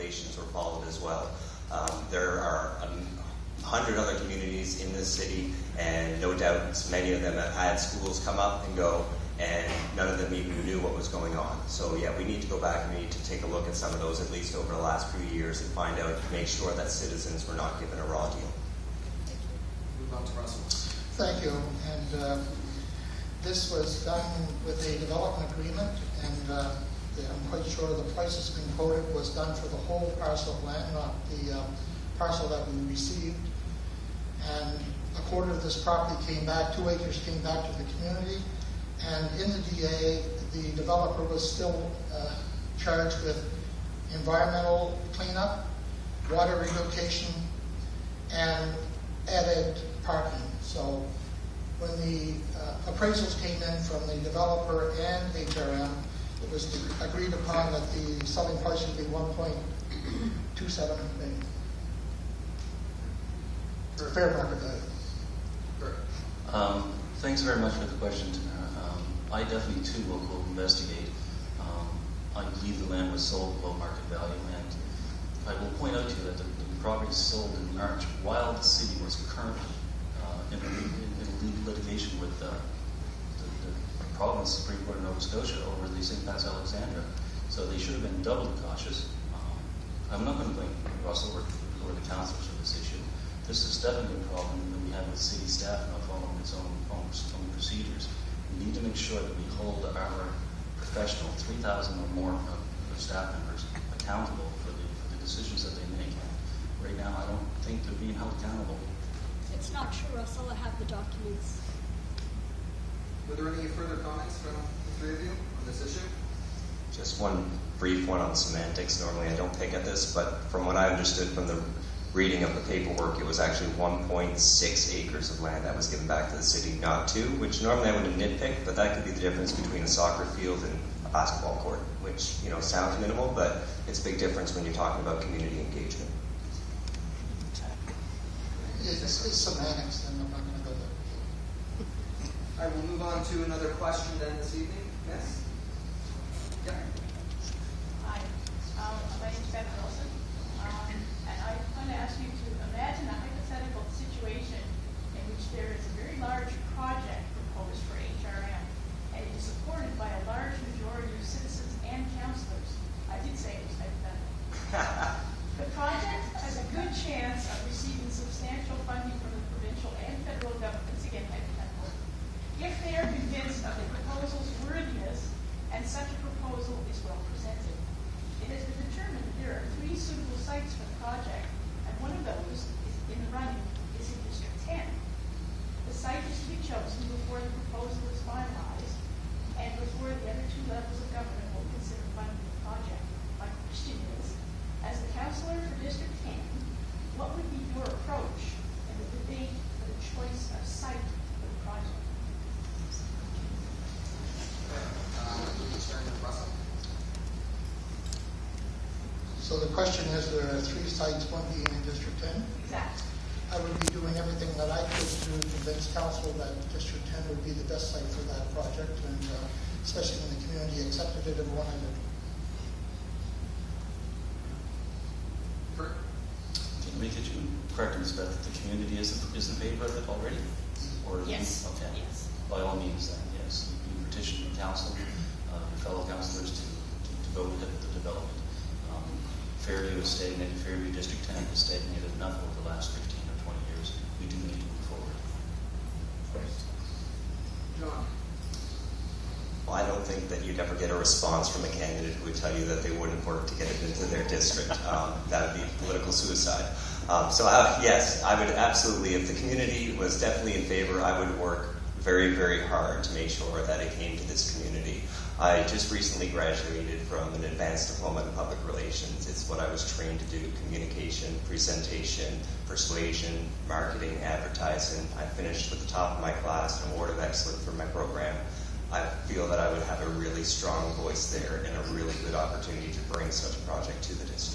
regulations were followed as well. There are 100 other communities in this city, and no doubt many of them have had schools come up and go, and none of them even knew what was going on. So yeah, we need to go back and we need to take a look at some of those, at least over the last few years, and find out, make sure that citizens were not given a raw deal. Move on to Russell. Thank you. And this was done with a development agreement, and I'm quite sure the price that's been quoted was done for the whole parcel of land, not the parcel that we received. And a quarter of this property came back, 2 acres came back to the community. And in the DA, the developer was still charged with environmental cleanup, water relocation, and added parking. So when the appraisals came in from the developer and HRM, it was agreed upon that the selling price would be $1.27 million. Fair market value. Thanks very much for the question, Tamara. I definitely too will investigate. I believe the land was sold below market value, and I will point out to you that the property sold in March while the city was currently in litigation with the province Supreme Court of Nova Scotia over the St. Pat's Alexandra. So they should have been doubly cautious. I'm not going to blame Russell or the councillors for this issue. This is definitely a problem that we have with city staff not following its own procedures. We need to make sure that we hold our professional 3,000 or more of staff members accountable for the decisions that they make. And right now, I don't think they're being held accountable. It's not true, Russell. I have the documents. Were there any further comments from the three of you on this issue? Just one brief one on semantics. Normally I don't pick at this, but from what I understood from the reading of the paperwork, it was actually 1.6 acres of land that was given back to the city, not 2, which normally I would have nitpicked, but that could be the difference between a soccer field and a basketball court, which, you know, sounds minimal, but it's a big difference when you're talking about community engagement. It's semantics, and I'm not going to go there. I will move on to another question then this evening. Yes? Yeah. Hi, my name is Beth Wilson, and I want to ask you to imagine a hypothetical situation in which there is a very large project proposed for HRM, and it is supported by a large majority of citizens and councillors. I did say it was hypothetical. The project has a good chance of receiving substantial funding from the provincial and federal governments, again hypothetical, if they are convinced of the proposal's worthiness and such a proposal is well presented. It has been determined that there are 3 suitable sites for the project, and one of those is in the running is in District 10. The site is to be chosen before the proposal is finalized and before the other 2 levels of government will consider funding the project. My question is, as the councillor for District 10, what would be your approach in the debate for the choice of site for the project? Russell. So the question is, there are 3 sites, one being in District 10. Exactly. I would be doing everything that I could to convince council that District 10 would be the best site for that project, and especially when the community accepted it and wanted it. Could you correct me, Beth, that the community is in favor of it already? Or Yes. Okay. Yes. By all means, then, yes. You petition the council, your fellow councillors to go with the development. Fairview is stagnated. Fairview District 10 has stagnated enough over the last 15 or 20 years. We do need to move forward. John. Well, I don't think that you'd ever get a response from a candidate who would tell you that they wouldn't work to get it into their district. That would be political suicide. Yes, I would absolutely, if the community was definitely in favor, I would work very, very hard to make sure that it came to this community. I just recently graduated from an advanced diploma in public relations. It's what I was trained to do: communication, presentation, persuasion, marketing, advertising. I finished with the top of my class, an award of excellence for my program. I feel that I would have a really strong voice there and a really good opportunity to bring such a project to the district.